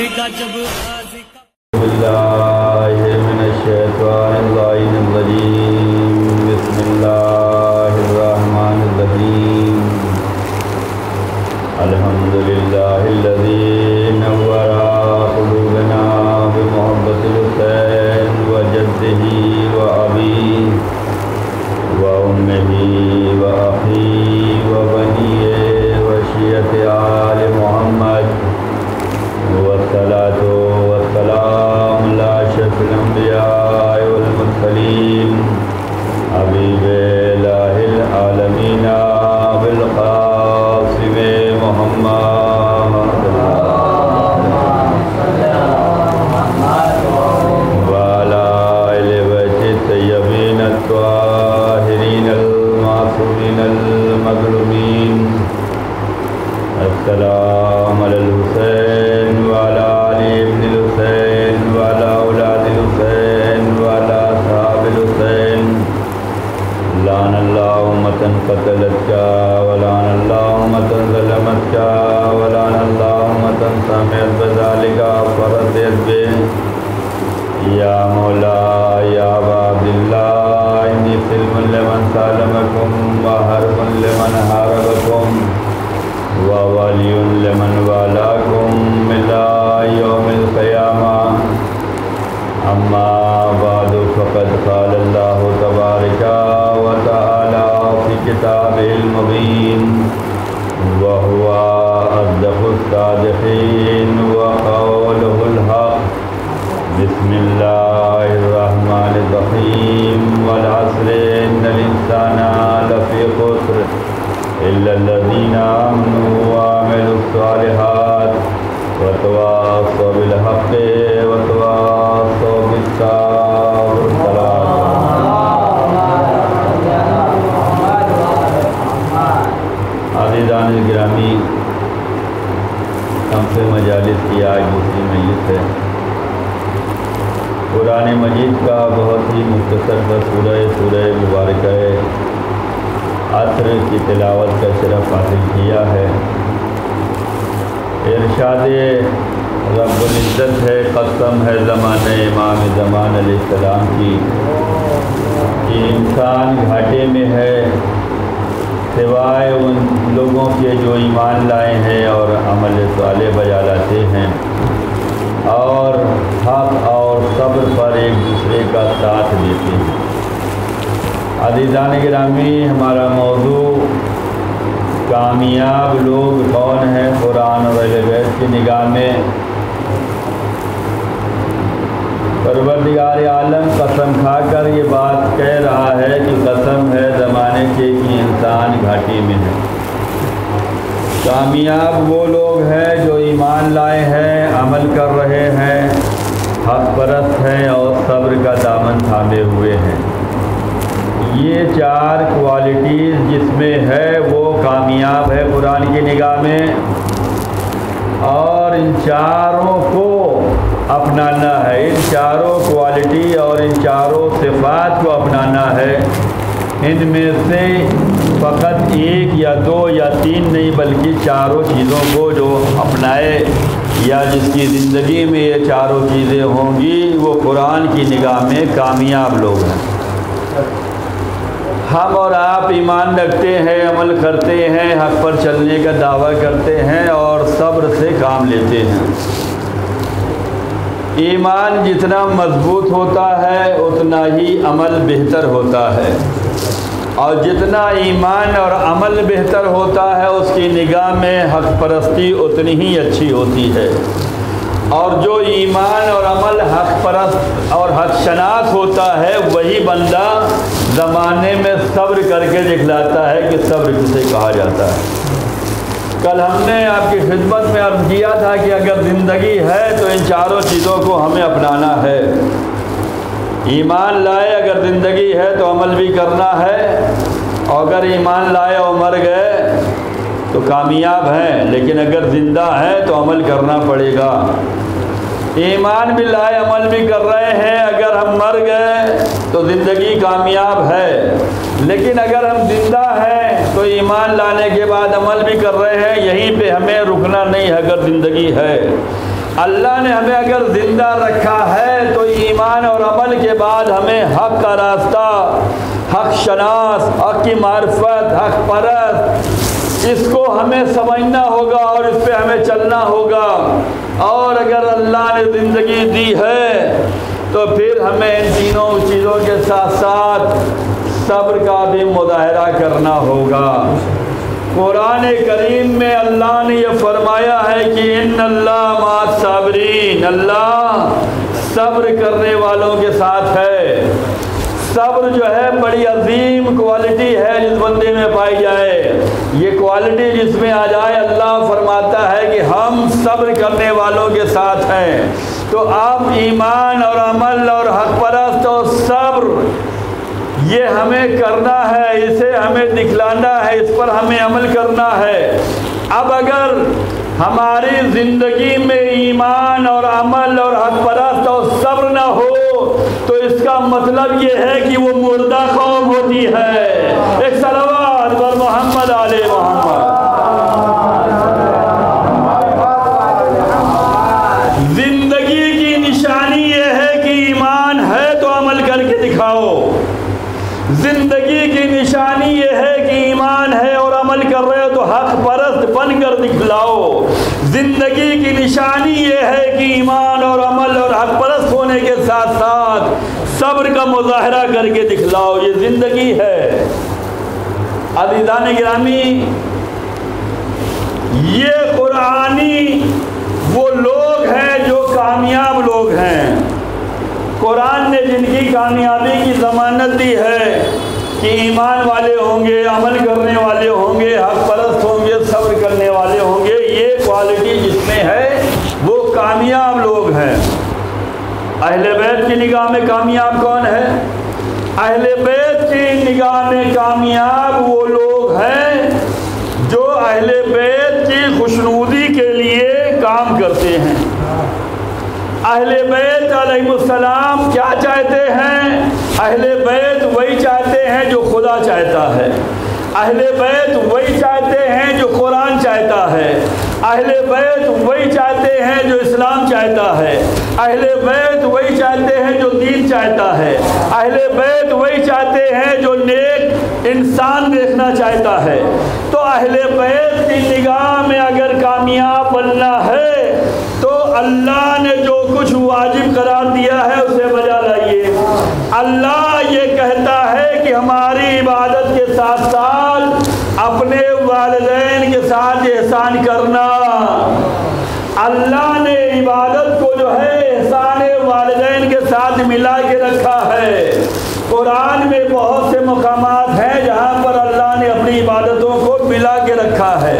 باللہ من الشیطان اللعین الرجیم بسم اللہ الرحمن الرحیم الحمدللہ الذی نور قلوبنا بمحبت الحسین وجدہ وابیہ وامہ واخیہ وبنیہ وشیعۃ آل محمد والصلاة والسلام على أشرف الأنبياء والمرسلين حبيب إله العالمين بالقاسم محمد وعلى آل بيت الطيبين الطاهرين المعصومين المظلومين السلام على الحسين وعلى آل ابن الحسين وعلى أولاد الحسين وعلى أصحاب الحسين لعن الله أمة قتلتك ولعن الله أمة ظلمتك ولعن الله أمة سمعت بذلك فرضيت به يا مولاي يا أبا عبد الله إني سلم لمن سالمكم وحرب لمن حاربكم وولی لمن والاکم إلى يوم القیامة اما بعد فقد قال اللہ تبارک وتعالی في کتابه المبین وهو أصدق الصادقین وقوله الحق بسم اللہ الرحمن الرحیم والعصر ان الانسان لفی خسر إلا الذين آمنوا وعملوا الصالحات وتواصوا بالحق وتواصوا بالصبر. عزیزان گرامی، شمس مجالس کی آج دوسری مجلس ہے. قرآن مجید کا بہت ہی مختصر سورہ مبارکہ عصر کی تلاوت کا شرف حاصل کیا ہے. ارشاد رب العزت ہے، قسم ہے زمانہ امام زمان علیہ السلام کی کہ انسان گھاٹے میں ہے سوائے ان لوگوں کے جو ایمان لائے ہیں اور عمل صالح بجا لاتے ہیں اور حق اور صبر پر ایک دوسرے کا ساتھ دیتے ہیں. عزیزان گرامی، ہمارا موضوع کامیاب لوگ کون ہیں قرآن اور اہل بیت کی نگاہ میں. پروردگار عالم قسم کھا کر یہ بات کہہ رہا ہے کہ قسم ہے زمانے کے کہ انسان گھاٹی میں ہے. کامیاب وہ لوگ ہیں جو ایمان لائے ہیں، عمل کر رہے ہیں، حق پرست ہیں اور صبر کا دامن تھامے ہوئے ہیں. یہ چار کوالٹیز جس میں ہے وہ کامیاب ہے قرآن کی نگاہ میں، اور ان چاروں کو اپنانا ہے. ان چاروں کوالٹی اور ان چاروں صفات کو اپنانا ہے. ان میں سے فقط ایک یا دو یا تین نہیں بلکہ چاروں چیزوں کو جو اپنائے یا جس کی زندگی میں یہ چاروں چیزیں ہوں گی وہ قرآن کی نگاہ میں کامیاب لوگ ہیں. ہم اور آپ ایمان رکھتے ہیں، عمل کرتے ہیں، حق پر چلنے کا دعویٰ کرتے ہیں اور صبر سے کام لیتے ہیں. ایمان جتنا مضبوط ہوتا ہے اتنا ہی عمل بہتر ہوتا ہے، اور جتنا ایمان اور عمل بہتر ہوتا ہے اس کی نگاہ میں حق پرستی اتنی ہی اچھی ہوتی ہے. اور جو ایمان اور عمل حق پرست اور حق شناس ہوتا ہے وہی بندہ زمانے میں صبر کر کے دکھلاتا ہے کہ صبر کسے کہا جاتا ہے. کل ہم نے آپ کی خدمت میں عرض کیا تھا کہ اگر زندگی ہے تو ان چاروں چیزوں کو ہمیں اپنانا ہے. ایمان لائے اگر زندگی ہے تو عمل بھی کرنا ہے، اور اگر ایمان لائے اور مر گئے تو کامیاب ہیں، لیکن اگر زندہ ہے تو عمل کرنا پڑے گا. ایمان بھی لائے عمل بھی کر رہے ہیں، اگر ہم مر گئے تو زندگی کامیاب ہے، لیکن اگر ہم زندہ ہیں تو ایمان لانے کے بعد عمل بھی کر رہے ہیں، یہیں پہ ہمیں رکنا نہیں ہے اگر زندگی ہے. اللہ نے ہمیں اگر زندہ رکھا ہے تو ایمان اور عمل کے بعد ہمیں حق کا راستہ، حق شناس، حق کی معرفت، حق پرست، اس کو ہمیں سمجھنا ہوگا اور اس پہ ہمیں چلنا ہوگا۔ اور اگر اللہ نے زندگی دی ہے تو پھر ہمیں ان تینوں چیزوں کے ساتھ ساتھ صبر کا بھی مظاہرہ کرنا ہوگا۔ قرآن کریم میں اللہ نے یہ فرمایا ہے کہ ان اللہ مع الصابرین، اللہ صبر کرنے والوں کے ساتھ ہے۔ صبر جو ہے بڑی عظیم کوالٹی ہے جس بندے میں پائی جائے، یہ کوالٹی جس میں آ جائے اللہ فرماتا ہے کہ ہم صبر کرنے والوں کے ساتھ ہیں۔ تو آپ ایمان اور عمل اور حق پرست اور صبر یہ ہمیں کرنا ہے، اسے ہمیں دکھلانا ہے، اس پر ہمیں عمل کرنا ہے۔ اب اگر ہماری زندگی میں ایمان اور عمل اور حق پرست اور صبر نہ ہو تو اس کا مطلب یہ ہے کہ وہ مردہ قوم ہوتی ہے۔ ایک صلوات پر محمد علیہ محمد۔ زندگی کی نشانی یہ ہے کہ ایمان ہے تو عمل کر کے دکھاؤ، زندگی کی نشانی یہ ہے کہ ایمان ہے اور عمل کر رہے ہو تو حق پرست بن کر دکھلاؤ، زندگی کی نشانی یہ ہے کہ ایمان اور عمل اور حق پرست ہونے کے ساتھ ساتھ صبر کا مظاہرہ کر کے دکھلاؤ، یہ زندگی ہے۔ عزیزان گرامی، یہ قرآنی وہ لوگ ہیں جو کامیاب لوگ ہیں۔ قرآن نے جن کی کامیابی کی ضمانت دی ہے کہ ایمان والے ہوں گے، عمل کرنے والے ہوں گے، حق پرست ہوں گے، صبر کرنے والے ہوں گے، یہ کوالٹی جس میں ہے وہ کامیاب لوگ ہیں۔ اہل بیت کی نگاہ میں کامیاب کون ہے؟ اہل بیت کی نگاہ میں کامیاب وہ لوگ ہیں جو اہل بیت کی خوشنودی کے لیے کام کرتے ہیں۔ اہل بیت علیہ السلام کیا چاہتے ہیں؟ اہل بیت وہی چاہتے ہیں جو خدا چاہتا ہے، اہل بیت وہی چاہتے ہیں جو قرآن چاہتا ہے، اہل بیت وہی چاہتے ہیں جو اسلام چاہتا ہے، اہل بیت وہی چاہتے ہیں جو دین چاہتا ہے، اہل بیت وہی چاہتے ہیں جو نیک انسان دیکھنا چاہتا ہے۔ تو اہل بیت کی نگاہ میں اگر کامیاب بننا ہے تو اللہ نے جو کچھ واجب قرار دیا ہے اسے بجا لائیے۔ اللہ یہ کہتا ہے کہ ہماری عبادت کے ساتھ ساتھ اپنے والدین کے ساتھ احسان کرنا۔ اللہ نے عبادت کو جو ہے احسان والدین کے ساتھ ملا کے رکھا ہے۔ قرآن میں بہت سے مقامات ہیں جہاں پر اللہ نے اپنی عبادتوں کو ملا کے رکھا ہے۔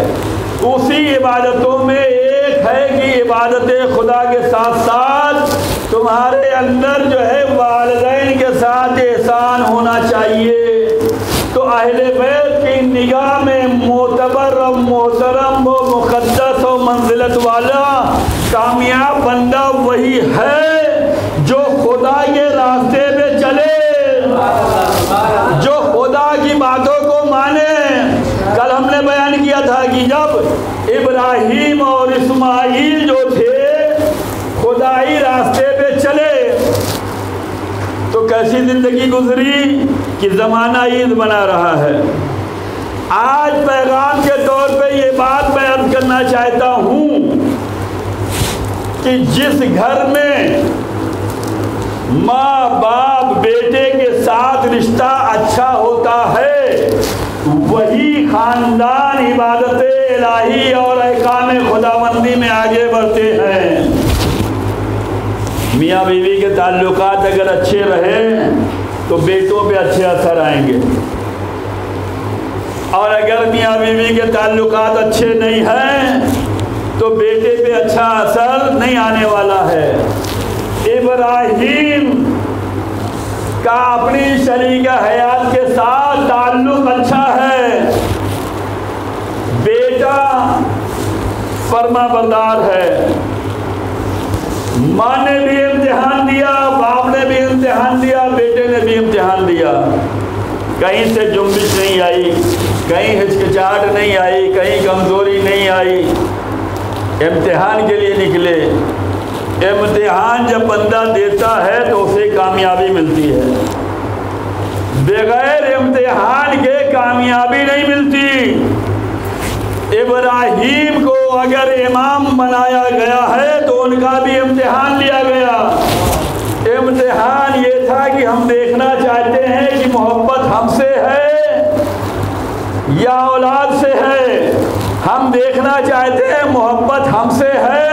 اسی عبادتوں میں ایک ہے کہ عبادت خدا کے ساتھ ساتھ تمہارے اندر جو ہے والدین کے ساتھ احسان ہونا چاہیے۔ تو اہل بیت کی نگاہ میں معتبر و محترم و مقدس و منزلت والا کامیاب بندہ وہی ہے جو خدا کے راستے پہ چلے، جو خدا کی باتوں کو مانے۔ کل ہم نے بیان کیا تھا کہ جب ابراہیم اور اسماعیل جو تھے خدائی راستے پہ چلے تو کیسی زندگی گزری کہ زمانہ عید بنا رہا ہے۔ آج پیغام کے طور پہ یہ بات میں عرض کرنا چاہتا ہوں کہ جس گھر میں ماں باپ بیٹے کے ساتھ رشتہ اچھا ہوتا ہے وہی خاندان عبادت الہی اور احکام خداوندی میں آگے بڑھتے ہیں۔ میاں بیوی کے تعلقات اگر اچھے رہیں تو بیٹوں پہ اچھے اثر آئیں گے، اور اگر میاں بیوی کے تعلقات اچھے نہیں ہیں تو بیٹے پہ اچھا اثر نہیں آنے والا ہے۔ ابراہیم کا اپنی شریک حیات کے ساتھ تعلق اچھا ہے، بیٹا فرما بردار ہے۔ ماں نے بھی امتحان دیا، باپ نے بھی امتحان دیا، بیٹے نے بھی امتحان دیا۔ کہیں سے جنبش نہیں آئی، کہیں ہچکچاہٹ نہیں آئی، کہیں کمزوری نہیں آئی، امتحان کے لیے نکلے۔ امتحان جب بندہ دیتا ہے تو اسے کامیابی ملتی ہے، بغیر امتحان کے کامیابی نہیں ملتی۔ ابراہیم کو اگر امام بنایا گیا ہے تو ان کا بھی امتحان لیا گیا۔ امتحان یہ تھا کہ ہم دیکھنا چاہتے ہیں کہ محبت ہم سے ہے یا اولاد سے ہے، ہم دیکھنا چاہتے ہیں محبت ہم سے ہے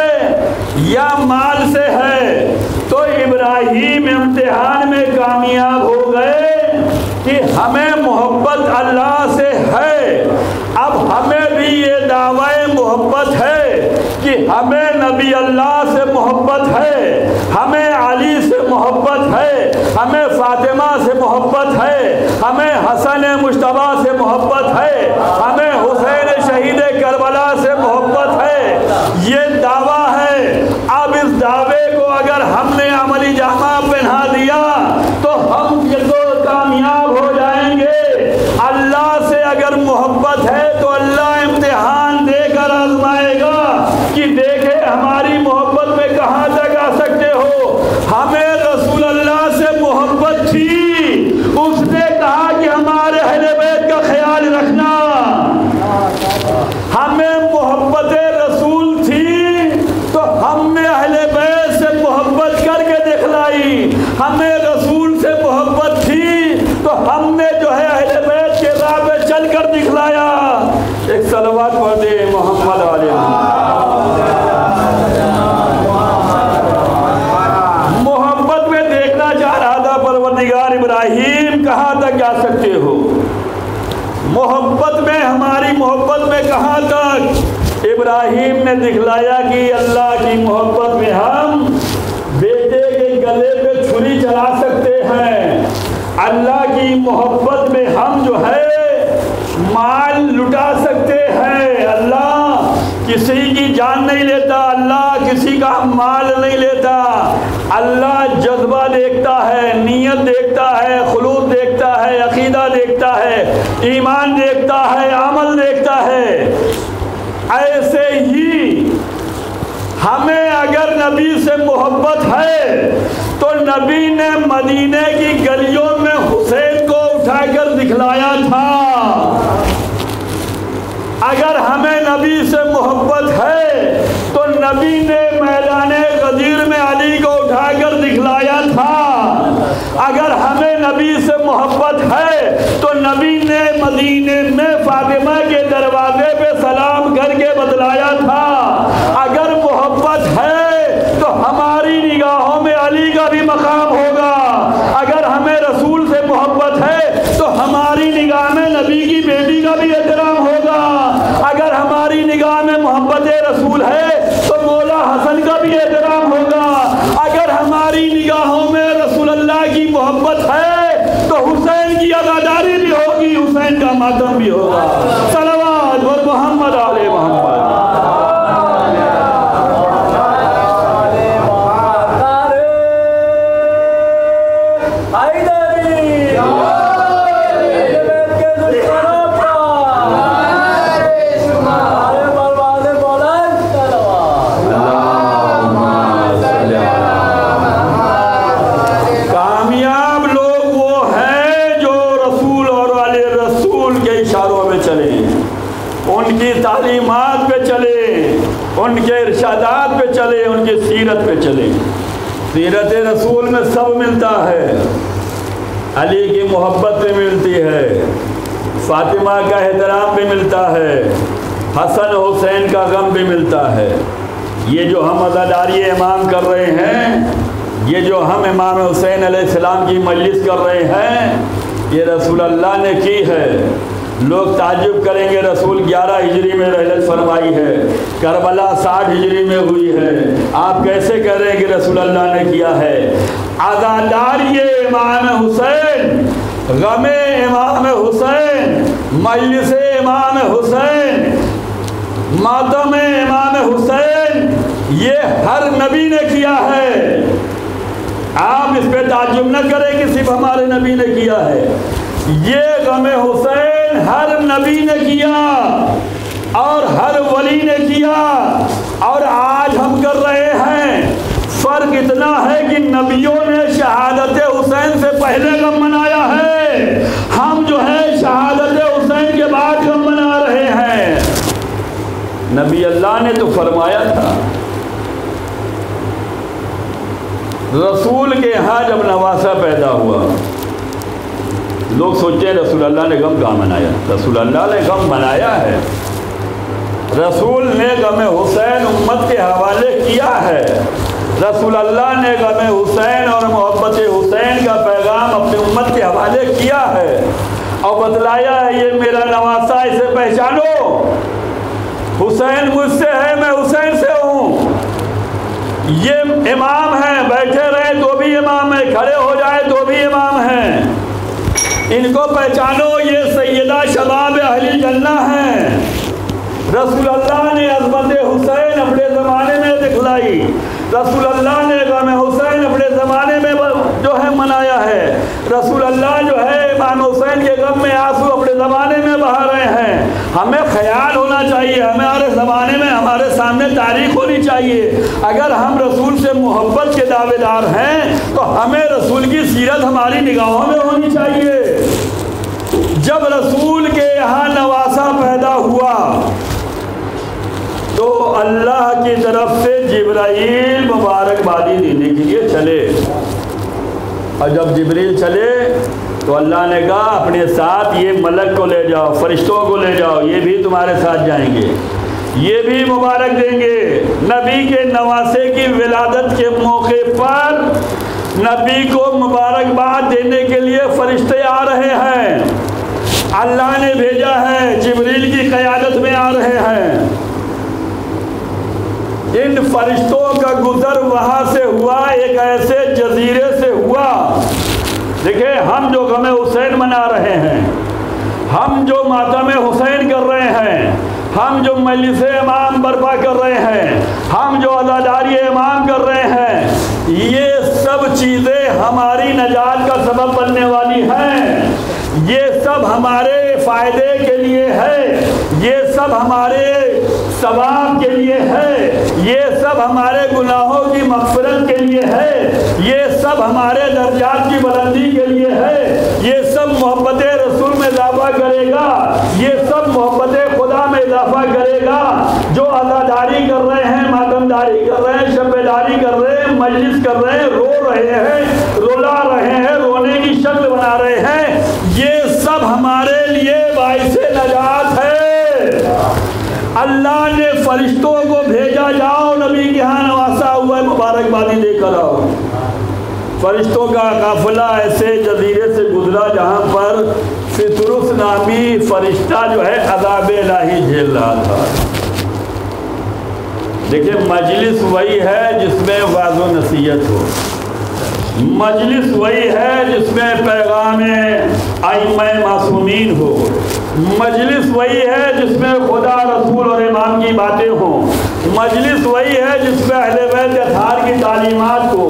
یا مال سے ہے۔ تو ابراہیم امتحان میں کامیاب ہو گئے کہ ہمیں محبت اللہ سے ہے۔ اب ہمیں بھی یہ دعوی محبت ہے کہ ہمیں نبی اللہ سے محبت ہے، ہمیں علی سے محبت ہے، ہمیں فاطمہ سے محبت ہے، ہمیں حسن مجتبیٰ سے محبت ہے، ہمیں حسین شہید کربلا سے محبت ہے۔ یہ دعویٰ ہے۔ اب اس دعوے کو اگر ہم نے عملی جامہ پہنا دیا تو ہم یہ تو کامیاب ہو جائیں گے۔ اللہ سے اگر محبت ہے تو اللہ امتحان دے کر آزمائے گا کہ دیکھے ہماری محبت میں کہاں تک آ سکتے ہو۔ ہمیں رسول اللہ سے محبت تھی، اس نے کہا کہ ہمارے اہل بیت کا خیال رکھنا۔ ہمیں محبت رسول تھی تو ہم نے اہل بیت سے محبت کر کے دکھلائی۔ ہمیں رسول سے محبت تھی تو ہم نے جو ہے اہل بیت کے راہ پہ چل کر دکھلایا۔ ایک صلوات پڑھ دے محمد علیہ محبت میں دیکھنا چاہ رہا تھا پروردگار ابراہیم کہاں تک جا سکتے ہو، محبت میں ہماری محبت میں کہاں تک۔ ابراہیم نے دکھلایا کہ اللہ کی محبت میں ہم بیٹے کے گلے پہ چھری چلا سکتے ہیں، اللہ کی محبت میں ہم جو ہے مال لٹا سکتے ہیں۔ اللہ کسی کی جان نہیں لیتا، اللہ کسی کا مال نہیں لیتا۔ اللہ جذبہ دیکھتا ہے، نیت دیکھتا ہے، خلوص دیکھتا ہے، عقیدہ دیکھتا ہے، ایمان دیکھتا ہے، عمل دیکھتا ہے۔ ایسے ہی ہمیں اگر نبی سے محبت ہے تو نبی نے مدینے کی گلیوں میں حسین کو اٹھا کر دکھلایا تھا۔ اگر ہمیں نبی سے محبت ہے تو نبی نے میدان غدیر میں علی کو اٹھا کر دکھلایا تھا۔ اگر ہمیں نبی سے محبت ہے تو نبی نے مدینے میں فاطمہ کے دروازے پہ سلام کر کے بتلایا تھا۔ اگر محبت ہے تو ہماری نگاہوں میں علی کا بھی مقام ہوگا۔ اگر ہمیں رسول سے محبت ہے تو ہماری نگاہ میں نبی کی بیٹی کا بھی احترام ہوگا۔ اگر ہماری نگاہ میں محبت رسول ہے تو مولا حسن کا بھی احترام ہوگا۔ اگر ہماری نگاہوں میں رسول اللہ کی محبت ہے تو حسین کی عزاداری بھی ہوگی، حسین کا ماتم بھی ہوگا۔ صلوات اور محمد علیہ محمد۔ ان کی تعلیمات پہ چلے، ان کے ارشادات پہ چلے، ان کی سیرت پہ چلے۔ سیرت رسول میں سب ملتا ہے، علی کی محبت بھی ملتی ہے، فاطمہ کا احترام بھی ملتا ہے، حسن حسین کا غم بھی ملتا ہے۔ یہ جو ہم عزاداری امام کر رہے ہیں، یہ جو ہم امام حسین علیہ السلام کی مجلس کر رہے ہیں، یہ رسول اللہ نے کی ہے۔ لوگ تعجب کریں گے رسول 11 ہجری میں رحلت فرمائی ہے، کربلا 60 ہجری میں ہوئی ہے، آپ کیسے کہہ رہے ہیں کہ رسول اللہ نے کیا ہے؟ عزاداری امام حسین، غم امام حسین، مجلس امام حسین، ماتم امام حسین، یہ ہر نبی نے کیا ہے۔ آپ اس پہ تعجب نہ کریں کہ صرف ہمارے نبی نے کیا ہے، یہ غم حسین ہر نبی نے کیا اور ہر ولی نے کیا، اور آج ہم کر رہے ہیں۔ نبیوں نے شہادت حسین سے پہلے غم منایا ہے، ہم جو ہے شہادت حسین کے بعد غم منا رہے ہیں۔ نبی اللہ نے تو فرمایا تھا، رسول کے ہاں جب نواسہ پیدا ہوا، لوگ سوچے رسول اللہ نے غم کہاں منایا؟ رسول اللہ نے غم منایا ہے، رسول نے غم حسین امت کے حوالے کیا ہے، رسول اللہ نے غم حسین اور محبت حسین کا پیغام اپنی امت کے حوالے کیا ہے اور بتلایا ہے یہ میرا نواسہ، اسے پہچانو، حسین مجھ سے ہے، میں حسین سے ہوں، یہ امام ہیں، بیٹھے رہے تو بھی امام ہے، کھڑے ہو جائے تو بھی امام ہیں، ان کو پہچانو، یہ سیدہ شباب اہل جنہ ہیں۔ رسول اللہ نے عظمت حسین اپنے زمانے میں دکھلائی، رسول اللہ نے غم حسین اپنے زمانے میں جو ہے منایا ہے، رسول اللہ جو ہے امام حسین کے غم میں آنسو اپنے زمانے میں بہا رہے ہیں۔ ہمیں خیال ہونا چاہیے، ہمارے زمانے میں ہمارے سامنے تاریخ ہونی چاہیے۔ اگر ہم رسول سے محبت کے دعوے دار ہیں تو ہمیں رسول کی سیرت ہماری نگاہوں میں ہونی چاہیے۔ جب رسول کے یہاں نواسہ پیدا ہوا تو اللہ کی طرف سے جبرائیل مبارکبادی دینے کے لیے چلے، اور جب جبریل چلے تو اللہ نے کہا اپنے ساتھ یہ ملک کو لے جاؤ، فرشتوں کو لے جاؤ، یہ بھی تمہارے ساتھ جائیں گے، یہ بھی مبارک دیں گے۔ نبی کے نواسے کی ولادت کے موقع پر نبی کو مبارکباد دینے کے لیے فرشتے آ رہے ہیں، اللہ نے بھیجا ہے، جبریل کی قیادت میں آ رہے ہیں۔ ان فرشتوں کا گزر وہاں سے ہوا، ایک ایسے جزیرے سے ہوا۔ دیکھیں، ہم جو غم حسین منا رہے ہیں، ہم جو ماتم حسین کر رہے ہیں، ہم جو مجلس امام برپا کر رہے ہیں، ہم جو عزاداری امام کر رہے ہیں، یہ سب چیزیں ہماری نجات کا سبب بننے والی ہیں، یہ سب ہمارے فائدے کے لیے ہے، یہ سب ہمارے ثواب کے لیے ہے، یہ سب ہمارے گناہوں کی مغفرت کے لیے ہے، یہ سب ہمارے درجات کی بلندی کے لیے ہے، یہ سب محبت رسول میں اضافہ کرے گا، یہ سب محبت خدا میں اضافہ کرے گا۔ جو عزاداری کر رہے ہیں، ماتمداری کر رہے ہیں، شبیداری کر رہے ہیں، مجلس کر رہے ہیں، رو رہے ہیں، رلا رہے ہیں، رونے کی شکل بنا رہے ہیں، یہ سب ہمارے لیے باعث نجات ہے۔ اللہ نے فرشتوں کو بھیجا، جاؤ نبی کے ہاں نواسا ہوا ہے، مبارکبادی دے کر آؤ۔ فرشتوں کا قافلہ ایسے جزیرے سے گزرا جہاں پر فطرس نامی فرشتہ جو ہے عذاب الہی جھیل رہا تھا۔ دیکھیں، مجلس وہی ہے جس میں وعظ و نصیحت ہو، مجلس وہی ہے جس میں پیغام ائمہ معصومین ہو، مجلس وہی ہے جس میں خدا رسول اور امام کی باتیں ہوں، مجلس وہی ہے جس میں اہل بیت اطہار کی تعلیمات ہو،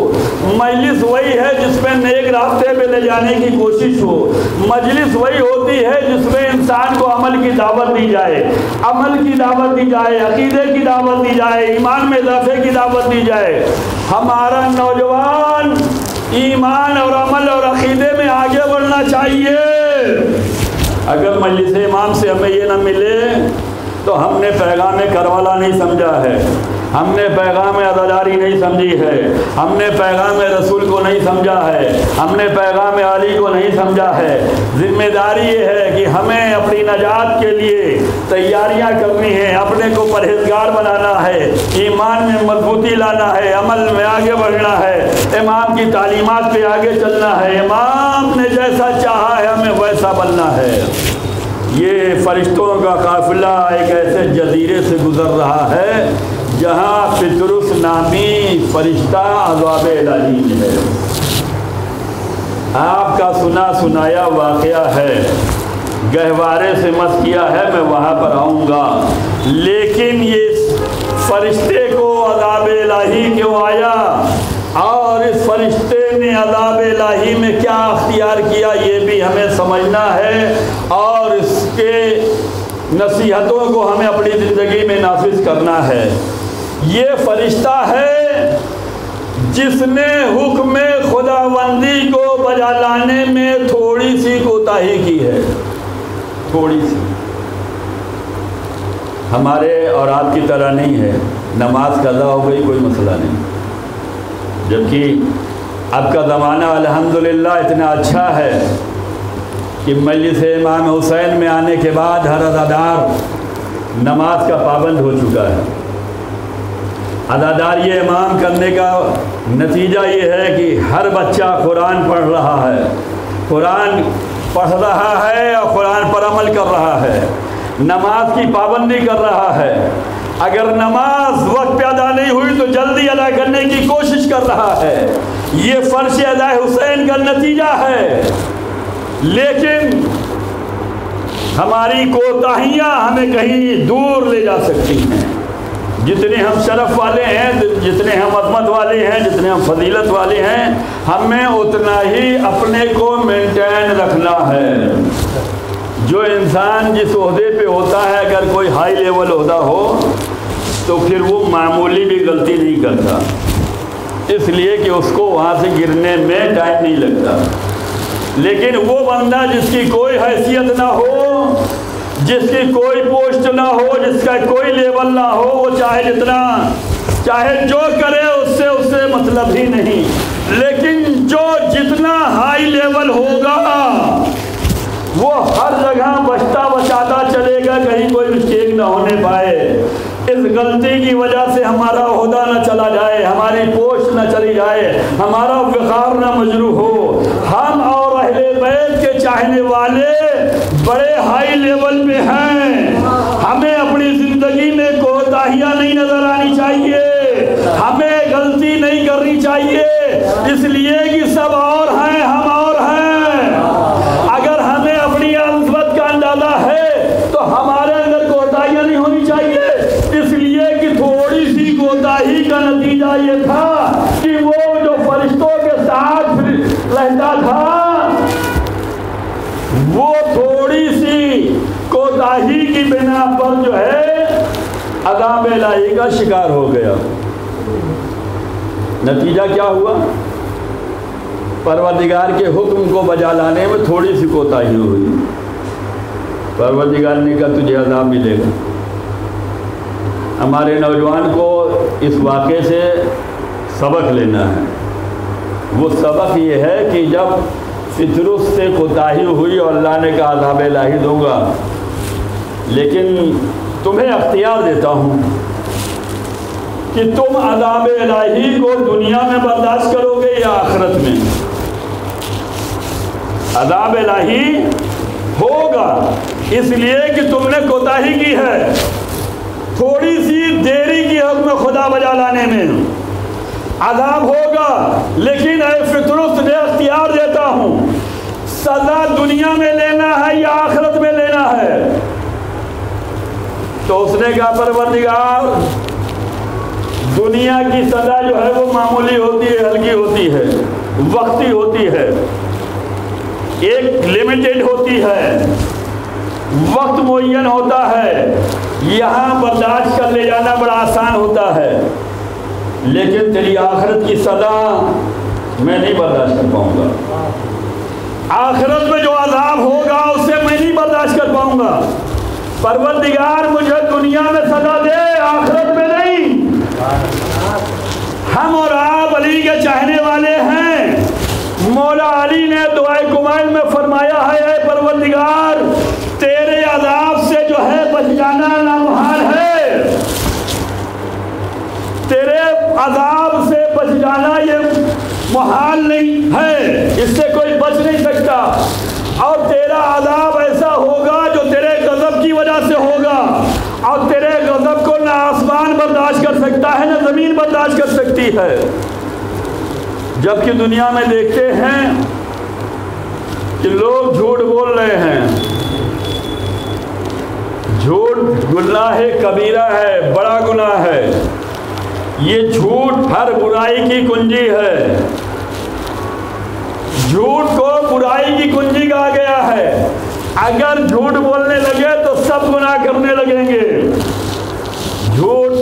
مجلس وہی ہے جس میں نیک راستے پہ لے جانے کی کوشش ہو، مجلس وہی ہوتی ہے جس میں انسان کو عمل کی دعوت دی جائے، عمل کی دعوت دی جائے، عقیدے کی دعوت دی جائے، ایمان میں اضافے کی دعوت دی جائے۔ ہمارا نوجوان ایمان اور عمل اور عقیدے میں آگے بڑھنا چاہیے۔ اگر مجلس امام سے ہمیں یہ نہ ملے تو ہم نے پیغام کربلا نہیں سمجھا ہے، ہم نے پیغام عزاداری نہیں سمجھی ہے، ہم نے پیغام رسول کو نہیں سمجھا ہے، ہم نے پیغام علی کو نہیں سمجھا ہے۔ ذمہ داری یہ ہے کہ ہمیں اپنی نجات کے لیے تیاریاں کرنی ہیں، اپنے کو پرہیزگار بنانا ہے، ایمان میں مضبوطی لانا ہے، عمل میں آگے بڑھنا ہے، امام کی تعلیمات پہ آگے چلنا ہے، امام نے جیسا چاہا ہے ہمیں ویسا بننا ہے۔ یہ فرشتوں کا قافلہ ایک ایسے جزیرے سے گزر رہا ہے جہاں فطرس نامی فرشتہ عذاب الہی میں ہے۔ آپ کا سنا سنایا واقعہ ہے، گہوارے سے مس کیا ہے، میں وہاں پر آؤں گا، لیکن یہ فرشتے کو عذاب الہی کیوں آیا اور اس فرشتے نے عذاب الہی میں کیا اختیار کیا، یہ بھی ہمیں سمجھنا ہے اور اس کے نصیحتوں کو ہمیں اپنی زندگی میں نافذ کرنا ہے۔ یہ فرشتہ ہے جس نے حکم خداوندی کو بجا لانے میں تھوڑی سی کوتاہی کی ہے، تھوڑی سی، ہمارے اور آپ کی طرح نہیں ہے نماز قضا ہو گئی کوئی مسئلہ نہیں، جبکہ اب کا زمانہ الحمدللہ اتنا اچھا ہے کہ مجلس امام حسین میں آنے کے بعد ہر عزادار نماز کا پابند ہو چکا ہے۔ عزادار یہ امام کرنے کا نتیجہ یہ ہے کہ ہر بچہ قرآن پڑھ رہا ہے، قرآن پڑھ رہا ہے اور قرآن پر عمل کر رہا ہے، نماز کی پابندی کر رہا ہے، اگر نماز وقت پہ ادا نہیں ہوئی تو جلدی ادا کرنے کی کوشش کر رہا ہے، یہ فرش ادا حسین کا نتیجہ ہے۔ لیکن ہماری کوتاہیاں ہمیں کہیں دور لے جا سکتی ہیں۔ جتنے ہم شرف والے ہیں، جتنے ہم عظمت والے ہیں، جتنے ہم فضیلت والے ہیں، ہمیں اتنا ہی اپنے کو مینٹین رکھنا ہے۔ جو انسان جس عہدے پہ ہوتا ہے اگر کوئی ہائی لیول عہدہ ہو تو پھر وہ معمولی بھی غلطی نہیں کرتا، اس لیے کہ اس کو وہاں سے گرنے میں ٹائم نہیں لگتا۔ لیکن وہ بندہ جس کی کوئی حیثیت نہ ہو، جس کی کوئی پوسٹ نہ ہو، جس کا کوئی لیول نہ ہو، وہ چاہے جو کرے اس سے مطلب ہی نہیں، لیکن جو جتنا ہائی لیول ہوگا وہ ہر جگہ بچتا بچاتا چلے گا، کہیں کوئی مسٹیک نہ ہونے پائے، اس غلطی کی وجہ سے ہمارا عہدہ نہ چلا جائے، ہماری پوسٹ نہ چلی جائے، ہمارا وقار نہ مجروح ہو۔ ہم اور اہل بیت کے چاہنے والے بڑے ہائی لیول پہ ہیں، ہمیں اپنی زندگی میں کوتاہیاں نہیں نظر آنی چاہیے، ہمیں غلطی نہیں کرنی چاہیے، اس لیے کہ سب اور ہیں، ہم اور ہیں۔ اگر ہمیں اپنی عظمت کا اندازہ ہے تو ہمارے اندر کوتاہیاں نہیں ہونی چاہیے، اس لیے کہ تھوڑی سی کوتاہی کا نتیجہ یہ تھا کہ وہ جو فرشتوں کے ساتھ رہتا تھا وہ تھوڑی سی کوتاہی کی بنا پر جو ہے عذاب الہی کا شکار ہو گیا۔ نتیجہ کیا ہوا؟ پروردگار کے حکم کو بجا لانے میں تھوڑی سی کوتاہی ہوئی، پروردگار نے کہا تجھے عذاب ملے گا۔ ہمارے نوجوان کو اس واقعے سے سبق لینا ہے۔ وہ سبق یہ ہے کہ جب فطرت سے کوتاہی ہوئی اور اللہ نے کہا عذاب الہی دوں گا، لیکن تمہیں اختیار دیتا ہوں کہ تم عذاب الہی کو دنیا میں برداشت کرو گے یا آخرت میں۔ عذاب الہی ہوگا اس لیے کہ تم نے کوتاہی کی ہے، تھوڑی سی دیری کی حکم خدا بجا لانے میں، عذاب ہوگا، لیکن اے فطرت نے اختیار دیتا ہوں، سزا دنیا میں لینا ہے یا آخرت میں لینا ہے۔ تو اس نے کہا پروردگار دنیا کی سزا جو ہے وہ معمولی ہوتی ہے، ہلکی ہوتی ہے، وقتی ہوتی ہے، ایک لمیٹڈ ہوتی ہے، وقت معین ہوتا ہے، یہاں برداشت کر لے جانا بڑا آسان ہوتا ہے، لیکن تیری آخرت کی سزا میں نہیں برداشت کر پاؤں گا، آخرت میں جو عذاب ہوگا اسے میں نہیں برداشت کر پاؤں گا۔ پروردگار مجھے دنیا میں سزا دے، آخرت میں نہیں۔ ہم اور آپ علی کے چاہنے والے ہیں، مولا علی نے دعائے کمائل میں فرمایا ہے اے پروردگار تیرے عذاب سے جو ہے بچ جانا نامحال ہے، تیرے عذاب سے بچ جانا یہ محال نہیں ہے، اس سے کوئی بچ نہیں سکتا، اور تیرا عذاب ایسا ہوگا جو تیرے غضب کی وجہ سے ہوگا، اور تیرے غضب کو نہ آسمان برداشت کر سکتا ہے نہ زمین برداشت کر سکتی ہے۔ جبکہ دنیا میں دیکھتے ہیں کہ لوگ جھوٹ بول رہے ہیں، جھوٹ گناہ کبیرہ ہے، بڑا گناہ ہے، یہ جھوٹ ہر برائی کی کنجی ہے، جھوٹ کو برائی کی کنجی کہا گیا ہے، اگر جھوٹ بولنے لگے تو سب گناہ کرنے لگیں گے۔ جھوٹ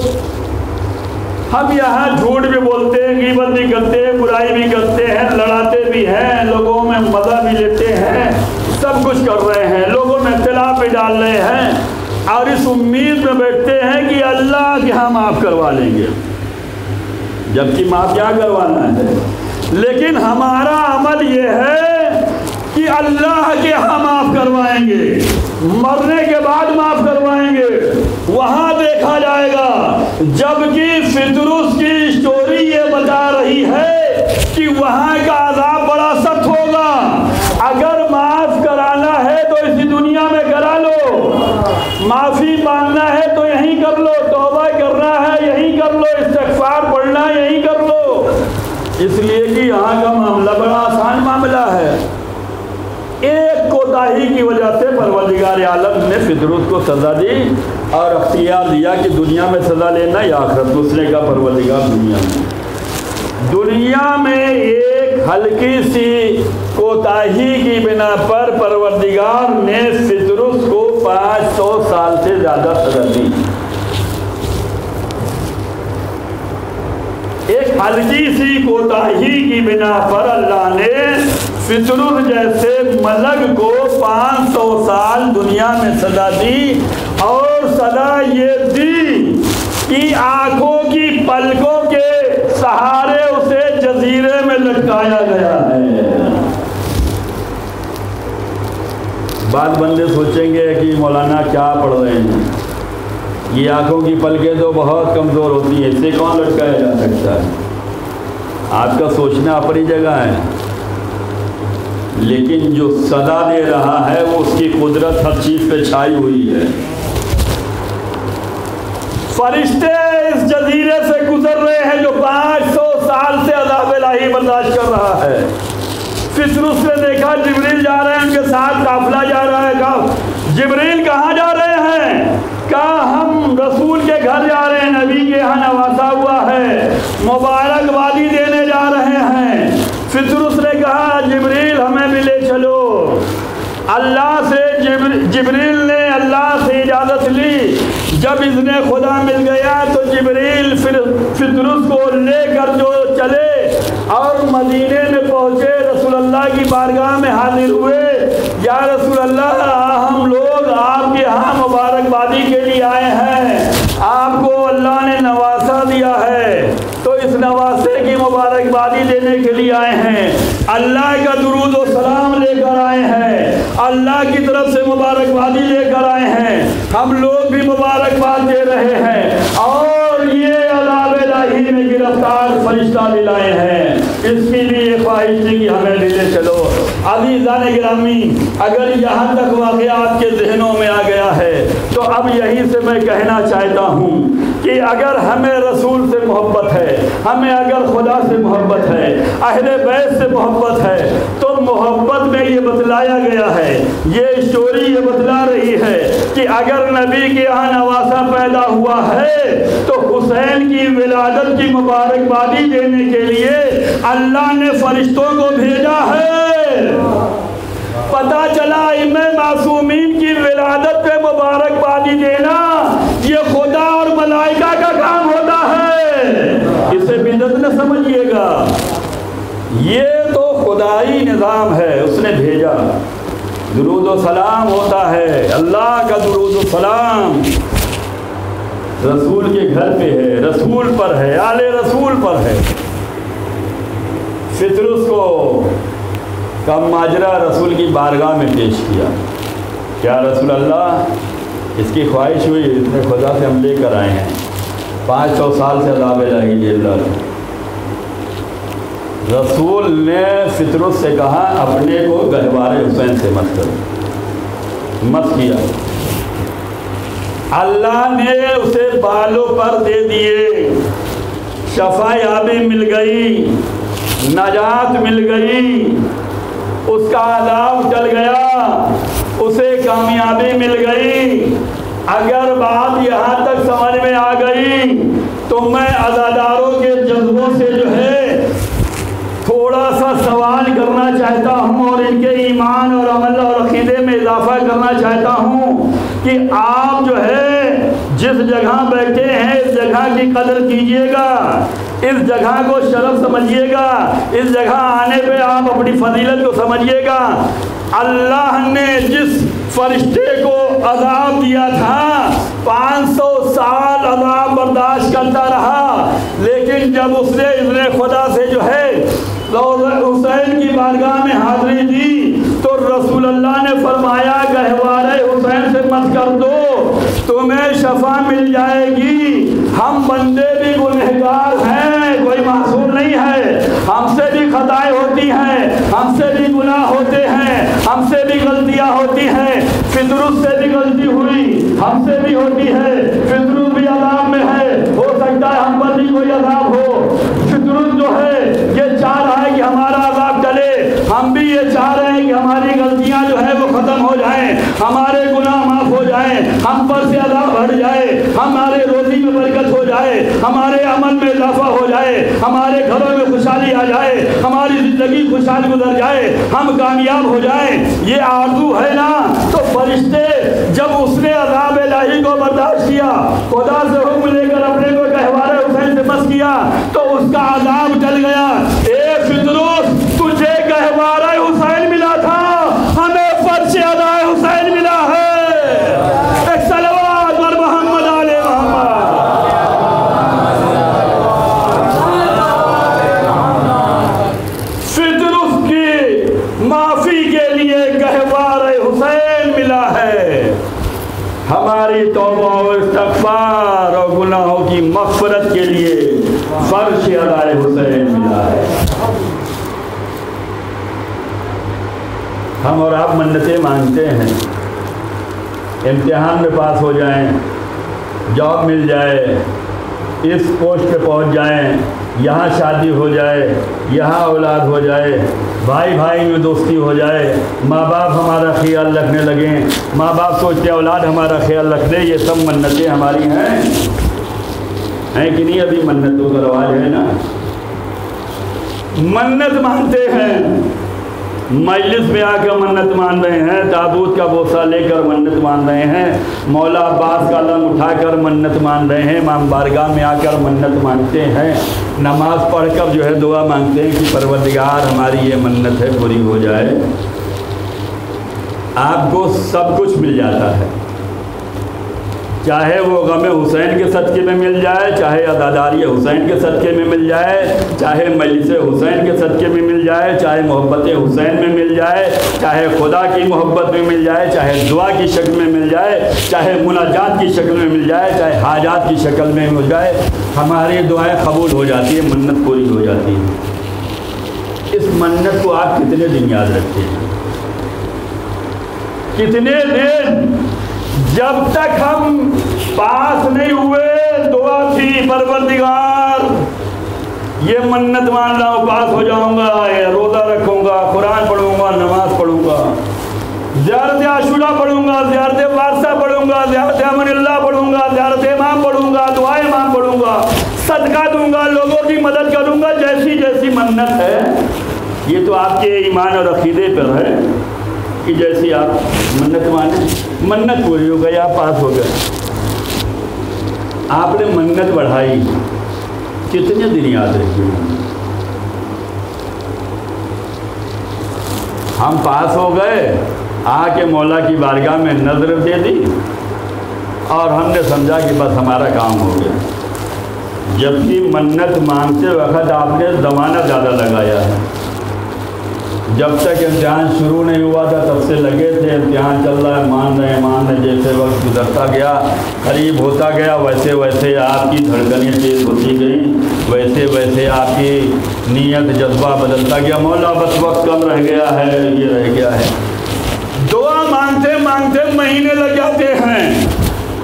ہم یہاں جھوٹ بھی بولتے ہیں، غیبت بھی کرتے ہیں، برائی بھی کرتے ہیں، لڑاتے بھی ہیں، لوگوں میں مزہ بھی لیتے ہیں، سب کچھ کر رہے ہیں، لوگوں میں اختلاف بھی ڈال رہے ہیں، اور اس امید میں بیٹھتے ہیں کہ اللہ کے ہاں معاف کروا لیں گے، جبکہ معاف کیا کروانا ہے؟ لیکن ہمارا عمل یہ ہے کہ اللہ کے ہاں معاف کروائیں گے، مرنے کے بعد معاف کروائیں گے، وہاں دیکھا جائے گا۔ جبکہ فطرس کی اسٹوری یہ بتا رہی ہے کہ وہاں کا عذاب بڑا سخت ہوگا۔ اگر معاف کرانا ہے تو اسی دنیا میں کرا لو، معافی مانگنا ہے تو یہیں کر لو، توبہ کرنا ہے یہیں کر لو، استغفار پڑھنا ہے یہیں کر لو، اس لیے کہ یہاں کا معاملہ بڑا آسان معاملہ ہے۔ ایک کوتاہی کی وجہ سے پروردگار عالم نے فطرت کو سزا دی اور اختیار دیا کہ دنیا میں سزا لینا یا آخرت، اس نے کہا پروردگار دنیا میں ایک ہلکی سی کوتاہی کی بنا پر پروردگار نے فطرت کو 500 سال سے زیادہ سزا دی۔ ایک ہلکی سی کوتاہی کی بنا پر اللہ نے فطرت جیسے ملک کو 500 سال دنیا میں سزا دی، اور سزا یہ دی کہ آنکھوں کی پلکوں کے سہارے اسے جزیرے میں لٹکایا گیا ہے۔ بعض بندے سوچیں گے کہ مولانا کیا پڑھ رہے ہیں، یہ آنکھوں کی پلکیں تو بہت کمزور ہوتی ہیں، اسے کون لٹکایا جا سکتا ہے؟ آپ کا سوچنا اپنی جگہ ہے، لیکن جو سزا دے رہا ہے وہ اس کی قدرت ہر چیز پہ چھائی ہوئی ہے۔ فرشتے اس جزیرے سے گزر رہے ہیں جو 500 سال سے عذاب الہی برداشت کر رہا ہے۔ فطرس نے دیکھا جبریل جا رہے ہیں، ان کے ساتھ قافلہ جا رہا ہے، کہا جبریل کہاں جا رہے ہیں؟ کہا ہم رسول کے گھر جا رہے ہیں، نبی کے یہاں نوازا ہوا ہے، مبارکبادی دینے جا رہے ہیں۔ فطرس نے کہا جبریل ہمیں بھی لے چلو۔ اللہ سے جبریل نے اللہ سے اجازت لی۔ جب اذن خدا مل گیا تو جبریل فطرس کو لے کر جو چلے اور مدینے میں پہنچے، رسول اللہ کی بارگاہ میں حاضر ہوئے۔ یا رسول اللہ، ہم لوگ آپ کے ہاں مبارکبادی کے لیے آئے ہیں، آپ کو اللہ نے نوازا دیا ہے، تو اس نوازے کی مبارکبادی دینے کے لیے آئے ہیں، اللہ کا درود و سلام لے کر آئے ہیں، اللہ کی طرف سے مبارکبادی لے کر آئے ہیں، ہم لوگ بھی مبارکباد دے رہے ہیں، اور یہ عذاب الہی میں گرفتار فرشتہ دلائے ہیں، اس کی بھی یہ خواہش تھی کہ ہمیں بھی لے چلو۔ عزیزان گرامی، اگر یہاں تک واقعہ آپ کے ذہنوں میں آ گیا ہے تو اب یہیں سے میں کہنا چاہتا ہوں کہ اگر ہمیں رسول سے محبت ہے، ہمیں اگر خدا سے محبت ہے، اہل بیت سے محبت ہے، تو محبت میں یہ بتلایا گیا ہے، یہ اسٹوری یہ بتلا رہی ہے کہ اگر نبی کے یہاں نواسا پیدا ہوا ہے تو حسین کی ولادت کی مبارکبادی دینے کے لیے اللہ نے فرشتوں کو بھیجا ہے۔ پتہ چلا امام معصومین کی ولادت پہ مبارکبادی دینا یہ خدا اور ملائکہ کا کام ہوتا ہے، اسے بدعت نہ سمجھیے گا، یہ تو خدائی نظام ہے، اس نے بھیجا۔ درود و سلام ہوتا ہے، اللہ کا درود و سلام رسول کے گھر پہ ہے، رسول پر ہے، آل رسول پر ہے۔ فطرس کو کا ماجرا رسول کی بارگاہ میں پیش کیا، کیا رسول اللہ، اس کی خواہش ہوئی، اس نے خدا سے ہم لے کر آئے ہیں، 500 سال سے عذاب الہی جیل دار۔ رسول نے فطرس سے کہا اپنے کو گہوارے حسین سے مت کرو، مت کیا۔ اللہ نے اسے بالوں پر دے دیے، شفا یابی مل گئی، نجات مل گئی، اس کا عذاب ٹل گیا، اسے کامیابی مل گئی۔ اگر بات یہاں تک سمجھ میں آ گئی تو میں عزاداروں کے جذبوں سے جو ہے تھوڑا سا سوال کرنا چاہتا ہوں اور ان کے ایمان اور عمل اور عقیدے میں اضافہ کرنا چاہتا ہوں کہ آپ جو ہے جس جگہ بیٹھے ہیں اس جگہ کی قدر کیجئے گا، اس جگہ کو شرف سمجھیے گا، اس جگہ آنے پہ آپ اپنی فضیلت کو سمجھیے گا۔ اللہ نے جس فرشتے کو عذاب دیا تھا 500 سال عذاب برداشت کرتا رہا، لیکن جب اس نے اذن خدا سے جو ہے حسین کی بارگاہ میں حاضری دی تو رسول اللہ نے فرمایا گہوارے حسین سے مت کر دو، تمہیں شفا مل جائے گی، ہم بندے بھی گنہگار ہیں، کوئی معصوم نہیں ہے، ہم سے بھی خطائیں ہوتی ہیں، ہم سے بھی گناہ ہوتے ہیں، ہم سے بھی غلطیاں ہوتی ہیں، فطرت سے بھی غلطی ہوئی ہم سے بھی ہوتی ہے، فطرت بھی عذاب میں ہے، ہو سکتا ہے ہم پر بھی کوئی عذاب ہو، فطرت جو ہے یہ چاہ رہا ہے کہ ہمارا عذاب ٹلے، ہم بھی یہ چاہ رہے ہیں کہ ہماری غلطیاں جو ہے وہ ختم ہو جائیں، ہمارے گناہ معاف ہو جائیں، ہم پر سے عذاب ہٹ جائے، ہمارے روزی میں برکت ہو جائے، ہمارے عمل میں اضافہ ہو جائے، ہمارے گھروں میں خوشحالی آ جائے، ہماری زندگی خوشحال گزر جائے، ہم کامیاب ہو جائیں، یہ آرزو ہے نا۔ تو فرشتے جب اس نے عذاب الہی کو برداشت کیا، خدا سے حکم لے کر اپنے کو گہوارے حسین سے بس کیا تو اس کا عذاب ٹل گیا۔ اے فطرت، تجھے گہوارہ حسین ملا تھا، ہمیں فرش ادائے حسین ملا ہے۔ ایک صلوات پر محمد آل محمد۔ فطرت کی معافی کے لیے گہوارہ حسین ملا ہے، ہماری توبہ و استغفار اور گناہوں کی مغفرت کے لیے فرش ادائے حسین ملا ہے۔ ہم اور آپ منتیں مانگتے ہیں، امتحان میں پاس ہو جائیں، جاب مل جائے، اس پوسٹ پہ پہنچ جائیں، یہاں شادی ہو جائے، یہاں اولاد ہو جائے، بھائی بھائی میں دوستی ہو جائے، ماں باپ ہمارا خیال رکھنے لگیں، ماں باپ سوچتے اولاد ہمارا خیال رکھ دے، یہ سب منتیں ہماری ہیں کہ نہیں؟ ابھی منتوں کا رواج ہے نا، منت مانتے ہیں، مجلس میں آ کر منت مان رہے ہیں، تابوت کا بوسہ لے کر منت مان رہے ہیں، مولا عباس کا علم اٹھا کر منت مان رہے ہیں، امام بارگاہ میں آ کر منت مانتے ہیں، نماز پڑھ کر جو ہے دعا مانگتے ہیں کہ پروردگار ہماری یہ منت ہے پوری ہو جائے۔ آپ کو سب کچھ مل جاتا ہے، چاہے وہ غم حسین کے صدقے میں مل جائے، چاہے عزاداری حسین کے صدقے میں مل جائے، چاہے مجلس حسین کے صدقے میں مل جائے، چاہے محبت حسین میں مل جائے، چاہے خدا کی محبت میں مل جائے، چاہے دعا کی شکل میں مل جائے، چاہے مناجات کی شکل میں مل جائے، چاہے حاجات کی شکل میں مل جائے، ہماری دعائیں قبول ہو جاتی ہیں، منت پوری ہو جاتی ہے۔ اس منت کو آپ کتنے دن یاد رکھتے ہیں؟ کتنے دن؟ جب تک ہم پاس نہیں ہوئے دعا تھی پروردگار یہ منت مان رہا ہوں، پاس ہو جاؤں گا، روزہ رکھوں گا، قرآن پڑھوں گا، نماز پڑھوں گا، زیارت عاشورہ پڑھوں گا، زیارت وارثہ پڑھوں گا، زیارت امن اللہ پڑھوں گا، زیارت امام پڑھوں گا، دعائے امام پڑھوں گا، صدقہ دوں گا، لوگوں کی مدد کروں گا، جیسی جیسی منت ہے۔ یہ تو آپ کے ایمان اور عقیدے پر ہے کہ جیسی آپ منت مانیں، منت پوری ہو گئی، آپ پاس ہو گئے۔ آپ نے منت بڑھائی، کتنے دن یاد رکھیں؟ ہم پاس ہو گئے، آ کے مولا کی بارگاہ میں نظر دے دی اور ہم نے سمجھا کہ بس ہمارا کام ہو گیا، جبکہ منت مانگتے وقت آپ نے زمانہ زیادہ لگایا ہے۔ جب تک امتحان شروع نہیں ہوا تھا تب سے لگے تھے، امتحان چل رہا ہے، مان رہے، جیسے وقت گزرتا گیا، قریب ہوتا گیا، ویسے ویسے آپ کی دھڑکنیں تیز ہوتی گئیں، ویسے ویسے آپ کی نیت جذبہ بدلتا گیا، مولا بس وقت کم رہ گیا ہے، یہ رہ گیا ہے۔ دعا مانگتے مانگتے مہینے لگ جاتے ہیں،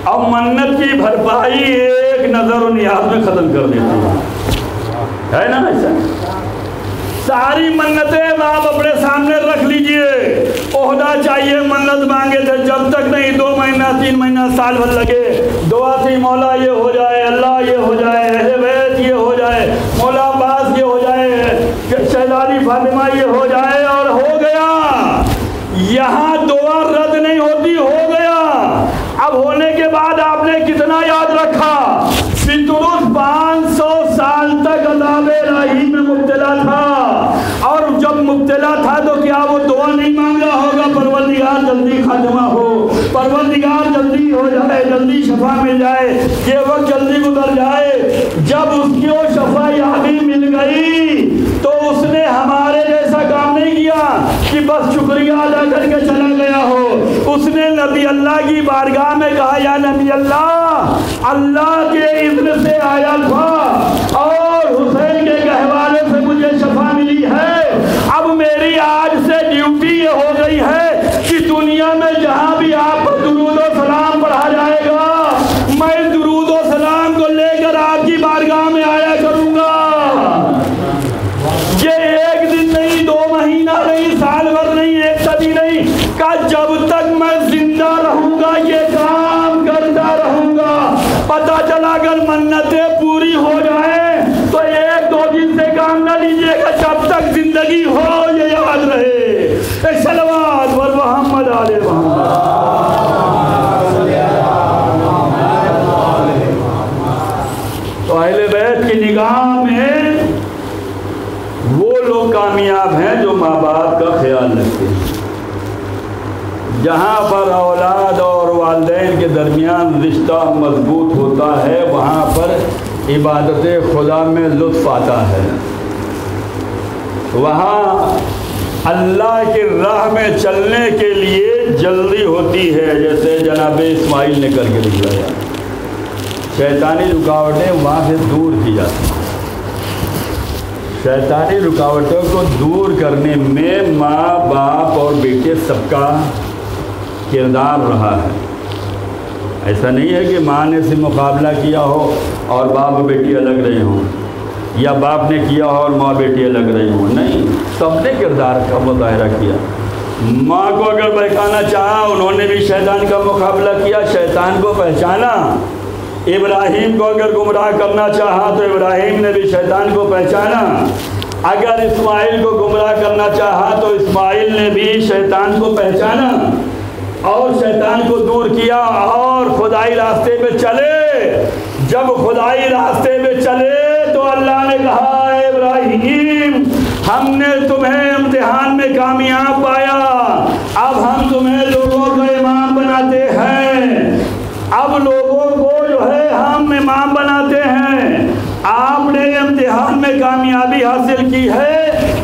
اب منت کی بھرپائی ایک نظر و نیاز میں ختم کر دیتے ہیں، ہے نا ایسا؟ ساری منتیں آپ اپنے سامنے رکھ لیجئے، عہدہ چاہیے، منت مانگے تھے، جب تک نہیں 2 مہینہ 3 مہینہ سال بھر لگے، دعا تھی مولا یہ ہو جائے، اللہ یہ ہو جائے، اہل بیت یہ ہو جائے، مولا عباس یہ ہو جائے، شہزادی فاطمہ یہ ہو جائے، اور ہو گیا۔ یہاں دعا رد نہیں ہوتی، ہو گیا۔ اب ہونے کے بعد آپ نے کتنا یاد رکھا؟ فطرت مبتلا تھا، اور جب مبتلا تھا تو کیا وہ دعا نہیں مانگ رہا ہوگا پروردگار جلدی خاتمہ ہو، پروردگار جلدی ہو جائے، جلدی شفا مل جائے، یہ وقت جلدی گزر جائے؟ جب اس کو شفا یابی مل گئی تو اس نے ہمارے جیسا کام نہیں کیا کہ بس شکریہ ادا کر کے چلا گیا ہو، اس نے نبی اللہ کی بارگاہ میں کہا یا نبی اللہ، اللہ کے اذن سے آیا تھا اور حسین کے گہوارے سے مجھے شفا ملی ہے، اب میری آج سے ڈیوٹی یہ ہو گئی ہے کہ دنیا میں جہاں بھی آپ پر درود و سلام پڑھا جائے گا، میں درود و سلام کو لے کر آپ کی بارگاہ میں آیا کروں گا۔ یہ ایک دن نہیں، 2 مہینہ نہیں، سال بھر نہیں، ایک صدی نہیں، کہ جب تک میں زندہ رہوں گا یہ کام کرتا رہوں گا۔ پتہ چلا اگر منتیں پوری ہو جائیں تو 1-2 دن سے کام نہ لیجیے گا، جب تک زندگی ہو یہ یاد رہے۔ ایک صلوات ور محمد آل محمد۔ تو اہل بیت کی نگاہ میں وہ لوگ کامیاب ہیں جو ماں باپ کا خیال رکھتے ہیں۔ جہاں پر اولاد اور والدین کے درمیان رشتہ مضبوط ہوتا ہے وہاں پر عبادت خدا میں لطف آتا ہے، وہاں اللہ کی راہ میں چلنے کے لیے جلدی ہوتی ہے، جیسے جناب اسماعیل نے کر کے دکھلایا۔ شیطانی رکاوٹیں وہاں سے دور کی جاتی ہیں۔ شیطانی رکاوٹوں کو دور کرنے میں ماں باپ اور بیٹے سب کا کردار رہا ہے۔ ایسا نہیں ہے کہ ماں نے سے مقابلہ کیا ہو اور باپ بیٹی الگ رہے ہوں، یا باپ نے کیا ہو اور ماں بیٹی الگ رہی ہوں، نہیں، سب نے کردار کا مظاہرہ کیا۔ ماں کو اگر بہکانا چاہا انہوں نے بھی شیطان کا مقابلہ کیا، شیطان کو پہچانا۔ ابراہیم کو اگر گمراہ کرنا چاہا تو ابراہیم نے بھی شیطان کو پہچانا۔ اگر اسماعیل کو گمراہ کرنا چاہا تو اسماعیل نے بھی شیطان کو پہچانا اور شیطان کو دور کیا اور خدائی راستے پہ چلے۔ جب خدائی راستے پہ چلے تو اللہ نے کہا اے ابراہیم، ہم نے تمہیں امتحان میں کامیاب پایا، اب ہم تمہیں لوگوں کا امام بناتے ہیں۔ اب لوگوں کو جو ہے ہم امام بناتے ہیں، آپ نے امتحان میں کامیابی حاصل کی ہے،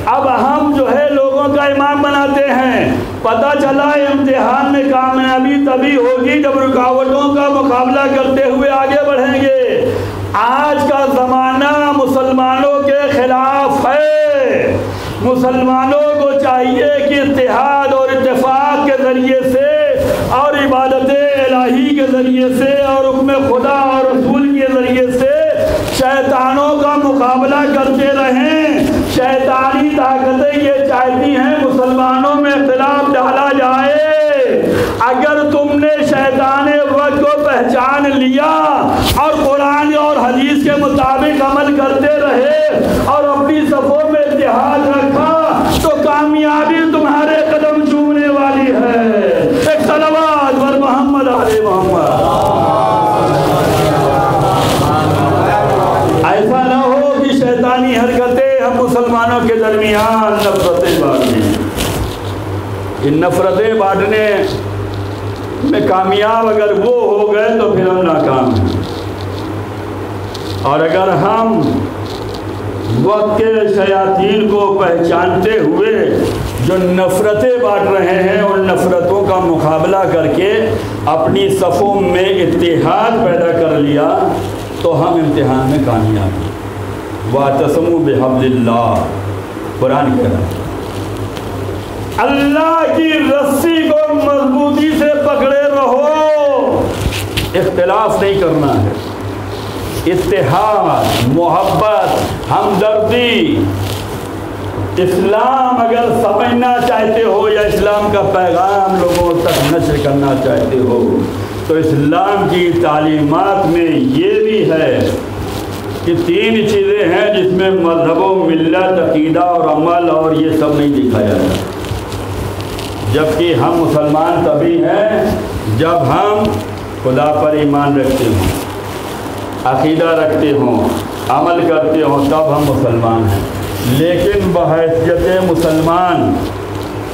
اب ہم جو ہے لوگوں کا امام بناتے ہیں۔ پتہ چلا امتحان میں کامیابی تبھی ہوگی جب رکاوٹوں کا مقابلہ کرتے ہوئے آگے بڑھیں گے۔ آج کا زمانہ مسلمانوں کے خلاف ہے۔ مسلمانوں کو چاہیے کہ اتحاد اور اتفاق کے ذریعے سے اور عبادت الہی کے ذریعے سے اور حکم خدا اور رسول کے ذریعے سے شیطانوں کا مقابلہ کرتے رہیں۔ شیطانی طاقتیں یہ چاہتی ہیں مسلمانوں میں اختلاف ڈالا جائے۔ اگر تم نے شیطان وقت کو پہچان لیا اور قرآن اور حدیث کے مطابق عمل کرتے رہے اور اپنی صفوں میں اتحاد رکھا تو کامیابی تمہارے قدم چومنے والی ہے۔ ایک صلوات ور محمد آل محمد۔ ایسا نہ ہو کہ شیطانی حرکتیں ہم مسلمانوں کے درمیان نفرتیں بانٹیں۔ ان نفرتیں بانٹنے میں کامیاب اگر وہ ہو گئے تو پھر ہم ناکام ہیں، اور اگر ہم وقت کے شیاطین کو پہچانتے ہوئے جو نفرتیں بانٹ رہے ہیں ان نفرتوں کا مقابلہ کر کے اپنی صفوں میں اتحاد پیدا کر لیا تو ہم امتحان میں کامیاب ہیں۔ وَاعْتَصِمُوا بِحَبْلِ اللَّهِ، قرآن کہہ رہا ہے اللہ کی رسی کو مضبوطی سے پکڑے رہو۔ اختلاف نہیں کرنا ہے، اتحاد، محبت، ہمدردی۔ اسلام اگر سمجھنا چاہتے ہو یا اسلام کا پیغام لوگوں تک نشر کرنا چاہتے ہو تو اسلام کی تعلیمات میں یہ بھی ہے کہ 3 چیزیں ہیں جس میں مذہب و ملت، عقیدہ اور عمل اور یہ سب نہیں دکھایا جاتا، جبکہ ہم مسلمان تبھی ہیں جب ہم خدا پر ایمان رکھتے ہوں، عقیدہ رکھتے ہوں، عمل کرتے ہوں، تب ہم مسلمان ہیں۔ لیکن بحیثیت مسلمان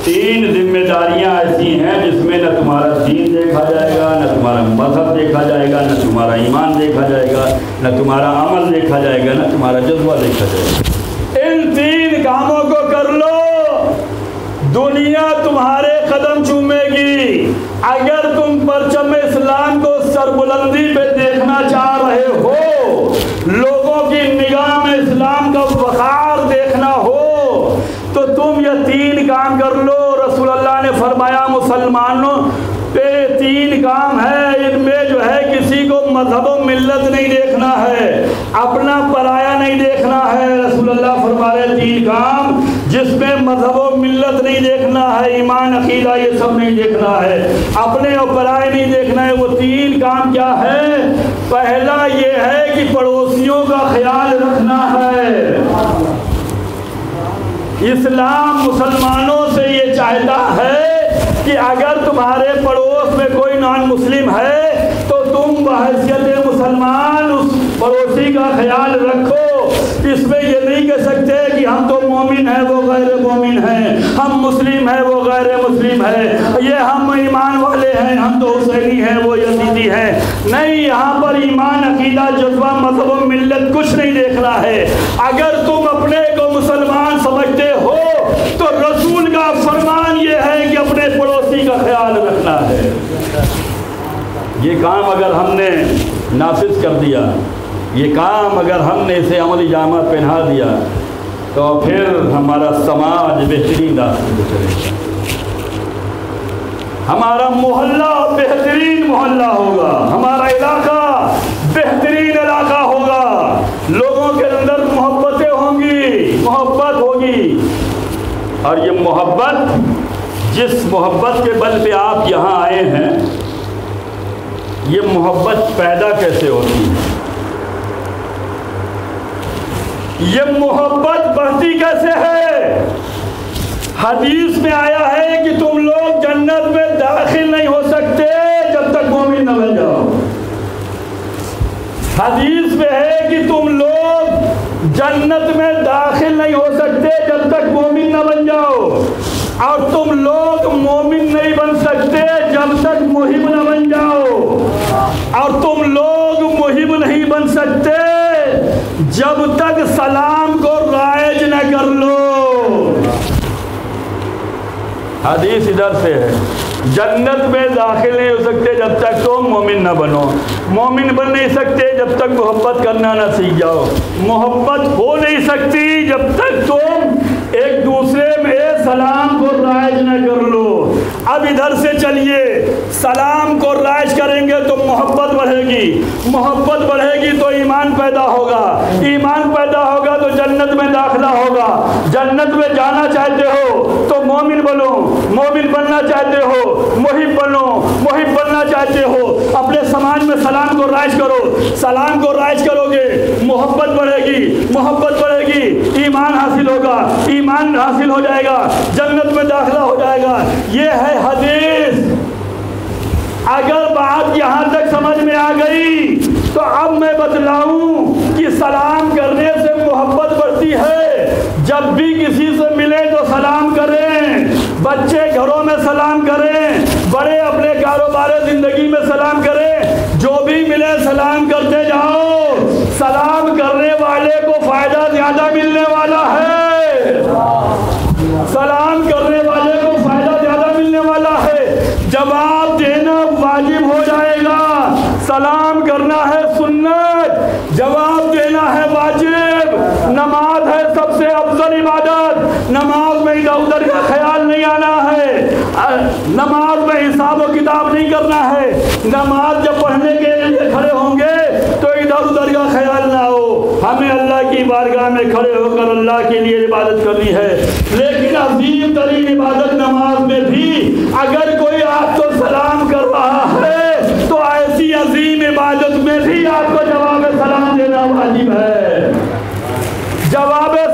3 ذمہ داریاں ایسی ہیں جس میں نہ تمہارا دین دیکھا جائے گا، نہ تمہارا مذہب دیکھا جائے گا، نہ تمہارا ایمان دیکھا جائے گا، نہ تمہارا عمل دیکھا جائے گا، نہ تمہارا جذبہ دیکھا جائے گا۔ ان 3 کاموں کو کر لو، دنیا تمہارے قدم چومے گی۔ اگر تم پرچم اسلام کو سربلندی پہ دیکھنا چاہ رہے ہو، لوگوں کی نگاہ میں اسلام کا وقار دیکھنا ہو، تو تم یہ 3 کام کر لو۔ رسول اللہ نے فرمایا مسلمانوں پہ 3 کام ہے، ان میں جو ہے کسی کو مذہب و ملت نہیں دیکھنا ہے، اپنا پرایا نہیں دیکھنا ہے۔ رسول اللہ فرما رہے 3 کام جس میں مذہب و ملت نہیں دیکھنا ہے، ایمان عقیدہ یہ سب نہیں دیکھنا ہے، اپنے اور پرائے نہیں دیکھنا ہے۔ وہ 3 کام کیا ہے؟ پہلا یہ ہے کہ پڑوسیوں کا خیال رکھنا ہے۔ اسلام مسلمانوں سے یہ چاہتا ہے کہ اگر تمہارے پڑوس میں کوئی نان مسلم ہے تو تم بحیثیت مسلمان اس پڑوسی کا خیال رکھو۔ اس میں یہ نہیں کہہ سکتے کہ ہم تو مومن ہیں وہ غیر مومن ہیں، ہم مسلم ہیں وہ غیر مسلم ہیں، یہ ہم ایمان والے ہیں ہم تو حسینی ہیں وہ یزیدی ہیں۔ نہیں، یہاں پر ایمان عقیدہ جذبہ مذہب و ملت کچھ نہیں دیکھنا ہے۔ اگر تم اپنے کو مسلمان سمجھتے ہو تو رسول کا فرمان یہ ہے کہ اپنے پڑوسی کا خیال رکھنا ہے۔ یہ کام اگر ہم نے نافذ کر دیا، یہ کام اگر ہم نے اسے عملی جامہ پہنا دیا تو پھر ہمارا سماج بہترین راستے پہ چلے گا، ہمارا محلہ بہترین محلہ ہوگا، ہمارا علاقہ بہترین علاقہ ہوگا، لوگوں کے اندر محبتیں ہوں گی، محبت ہوگی۔ اور یہ محبت، جس محبت کے بل پہ آپ یہاں آئے ہیں، یہ محبت پیدا کیسے ہوتی ہے؟ یہ محبت بڑھتی کیسے ہے؟ حدیث میں آیا ہے کہ تم لوگ جنت میں داخل نہیں ہو سکتے جب تک مومن نہ بن جاؤ۔ حدیث میں ہے کہ تم لوگ جنت میں داخل نہیں ہو سکتے جب تک مومن نہ بن جاؤ، اور تم لوگ مومن نہیں بن سکتے جب تک محب نہ بن جاؤ، اور تم لوگ محب نہیں بن سکتے جب تک سلام کو رائج نہ کر لو۔ حدیث ادھر سے ہے، جنت میں داخل نہیں ہو سکتے جب تک تم مومن نہ بنو، مومن بن نہیں سکتے جب تک محبت کرنا نہ سیکھ جاؤ، محبت ہو نہیں سکتی جب تک تم ایک دوسرے میں سلام کو رائج نہ کر لو۔ اب ادھر سے چلیے، سلام کو رائج کریں گے تو محبت بڑھے گی، محبت بڑھے گی تو ایمان پیدا ہوگا، ایمان پیدا ہوگا تو جنت میں داخلہ ہوگا، جنت میں جانا چاہتے ہو تو مومن بنو، مومن بننا چاہتے ہو محب بنو، محب بننا چاہتے ہو اپنے سماج میں سلام کو رائج کرو، سلام کو رائج کرو گے محبت بڑھے گی، محبت بڑھے گی، ایمان حاصل ہوگا، ایمان حاصل ہو جائے گا، جنت میں داخلہ ہو جائے گا۔ یہ ہے حدیث۔ اگر بات یہاں تک سمجھ میں آ گئی تو اب میں بتلاؤں کہ سلام کرنے سے محبت بڑھتی ہے۔ جب بھی کسی سے ملے تو سلام کریں، بچے گھروں میں سلام کریں، بڑے اپنے کاروبار زندگی میں سلام کریں، جو بھی ملے سلام کرتے جاؤ، سلام کرنے والے کو فائدہ زیادہ ملنے والا ہے، سلام کرنے والے کو فائدہ زیادہ ملنے والا ہے، جواب دینا واجب ہو جائے گا، سلام کرنا ہے سنت، جواب دینا ہے واجب، نماز ہے سب سے افضل عبادت، نماز میں ادھر ادھر کا خیال نہیں آنا ہے، نماز میں حساب و کتاب نہیں کرنا ہے، نماز جب پڑھنے کے لیے کھڑے ہوں گے تو ادھر ادھر کا خیال نہ ہو، ہمیں اللہ کی بارگاہ میں کھڑے ہو کر اللہ کے لیے عبادت کرنی ہے۔ لیکن عظیم ترین عبادت نماز میں بھی اگر کوئی آپ کو سلام کر رہا ہے تو ایسی عظیم عبادت میں بھی آپ کو جواب سلام دینا واجب ہے۔ جواب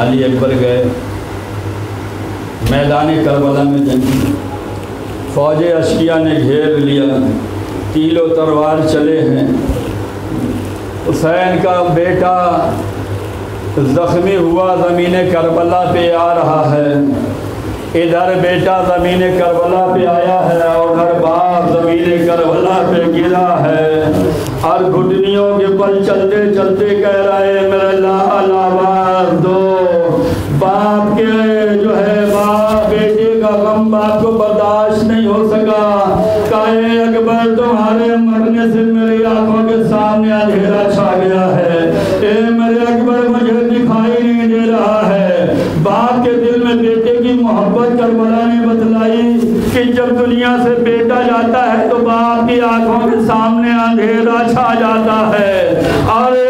علی اکبر گئے میدان کربلا میں جنگ، فوج اشقیہ نے گھیر لیا، تیل و تلوار چلے ہیں۔ حسین کا بیٹا زخمی ہوا زمین کربلا پہ آ رہا ہے، ادھر بیٹا زمین کربلا پہ آیا ہے اور ادھر باپ زمین کربلا پہ گرا ہے، اور گھٹنیوں کے بل چلتے چلتے کہہ رہا ہے میرے لال آواز دو۔ باپ کے جو ہے باپ بیٹے کا غم باپ کو برداشت نہیں ہو سکا، کہے اکبر تمہارے مرنے سے میری آنکھوں کے سامنے اندھیرا چھا گیا ہے، اے میرے اکبر مجھے دکھائی نہیں دے رہا ہے۔ باپ کے دل میں بیٹے کی محبت کربلا نے بتلائی کہ جب دنیا سے بیٹا جاتا ہے تو باپ کی آنکھوں کے سامنے اندھیرا چھا جاتا ہے، اور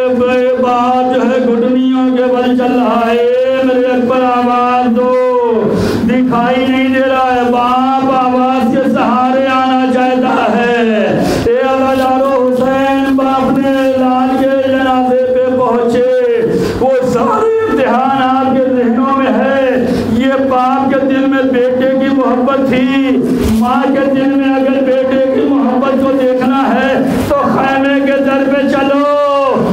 باپ جو ہے گھٹنیوں کے بل چل رہا ہے، میرے اکبر آواز دو، دکھائی نہیں دے رہا ہے۔ باپ آواز کے سہارے آنا چاہتا ہے۔ اے اللہ جارو حسین باپ نے لال کے جنازے پہ پہنچے، وہ سارے امتحان آپ کے ذہنوں میں ہے۔ یہ باپ کے دل میں بیٹے کی محبت تھی، ماں کے دل میں اگر بیٹے کی محبت کو دیکھنا ہے تو خیمے کے در پہ چلو،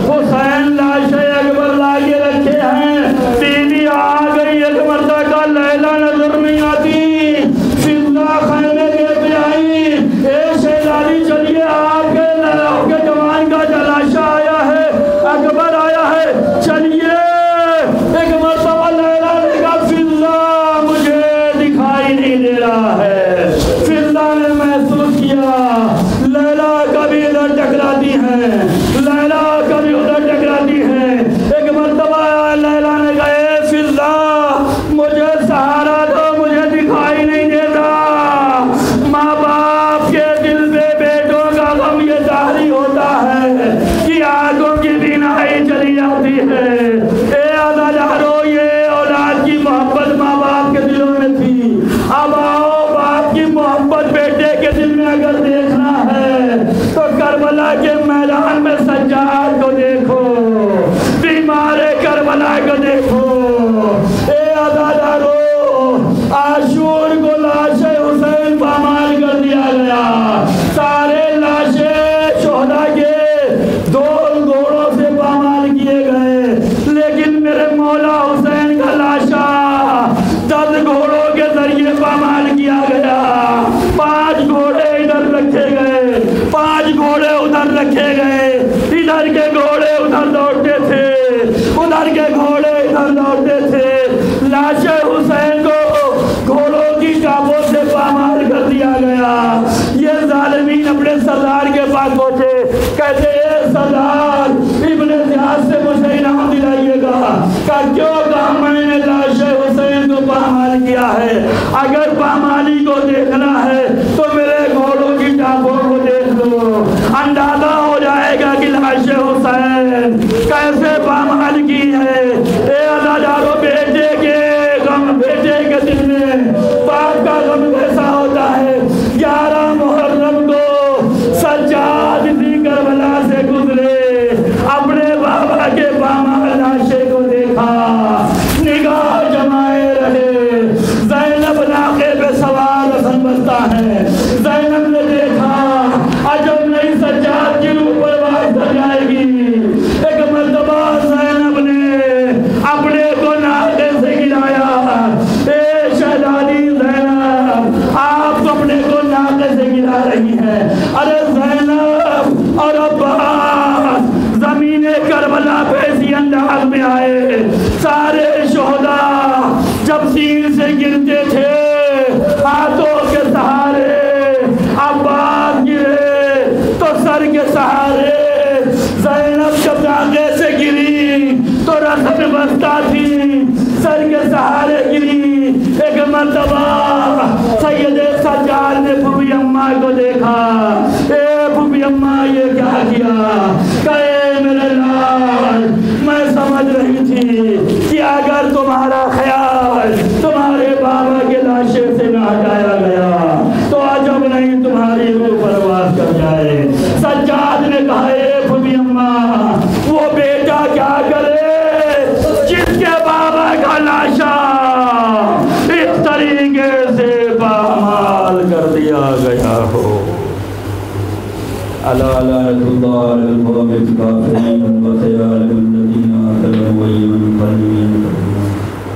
حسین لاشیں اکبر لاگے رکھے ہیں، بیوی آ گئی ایک مرتبہ کا لیلا نظر نہیں آتی، زندہ خیمے کے پہ آئی، اے شہزادی چلیے آپ کے جوان کا جلاشہ آیا ہے، اکبر آیا ہے، چلیے۔ ایک مرتبہ لیلا نے کہا فضا مجھے دکھائی نہیں دے رہا ہے۔ فضا نے محسوس کیا لیلا کبھی ادھر ٹکراتی ہیں، لیلا کبھی ادھر ٹکراتی ہیں۔ ایک مرتبہ لیلا نے کہا اے فضا مجھے سہارا دو، مجھے دکھائی نہیں دیتا۔ ماں باپ کے دل پہ بیٹوں کا غم یہ ظاہری ہوتا ہے کہ آنکھوں کی بینائی چلی جاتی ہے۔ اے عزادارو یہ اولاد کی محبت ماں باپ کے دلوں میں تھی، اب آؤ باپ کی محبت بیٹے کے دل میں اگر دیکھنا ہے تو کربلا کے میدان میں سجاد کو دیکھو، بیمار کربلا کو دیکھو۔ اے عزادارو عاشور کو لاش حسین پامال کر دیا گیا، سارے لاشیں شہداء کے دو گھوڑوں سے پامال کیے گئے، لیکن میرے مولا حسین کا لاشا 10 گھوڑوں کے ذریعے پامال کیا گیا۔ 5 گھوڑے ادھر رکھے گئے، 5 گھوڑے ادھر رکھے گئے، ادھر کے گھوڑے ادھر دوڑتے تھے، ادھر کے گھوڑے ادھر دوڑتے تھے۔ لاش حسین کو گھوڑوں کی چابوں سے پامال کر دیا گیا۔ یہ ظالمین اپنے سردار کے پاس پہنچے، کہتے اے سردار ابن زیاد سے مجھے انعام دلائیے گا۔ کہا کیوں؟ کہا میں نے لاش حسین کو پامال کیا ہے، اگر پامالی کو دیکھنا ہے تو میرے گھوڑوں کی چابوں کو دیکھ لو، اندازہ ہو جائے گا کہ لاش حسین کیسے پامال کی ہے۔ اے عزادارو بیٹے کے غم، بیٹے کے دل میں باپ کا غم کیسا ہوتا ہے۔ 11 محرم کو سجاد اسی کربلا سے گزرے، اپنے بابا کے پامال لاشے کو دیکھا، نگاہ جمائے رہے۔ زینب ناقے پہ سوار حسن بستا ہے، زینب نے دیکھا عجب نہیں سجاد کی روح پرواز کر جائے گی۔ ایک مرتبہ زینب نے اپنے کو ناقے سے گرایا، اے شہزادی زینب آپ تو اپنے کو ناقے سے گرا رہی ہیں۔ ارے زینب اور عباس زمین کربلا پہ اسی انداز میں آئے، سارے شہداء جب سین سے گرتے تھے ہاتھوں کے سہارے، عباس گرے تو سر کے سہارے، زینب جب ناقے سے گری تو رسم بستا تھی، سر کے سہارے گری۔ ایک مرتبہ سید سجاد نے پھوپھی اماں کو دیکھا، اے پھوپھی اماں یہ کیا کیا؟ کہے میرے لال میں سمجھ رہی تھی کہ اگر تمہارا خیال تمہارے بابا ألا لعنة الله على القوم الكافرين وسيعلم الذين اعتدوا أي منقلب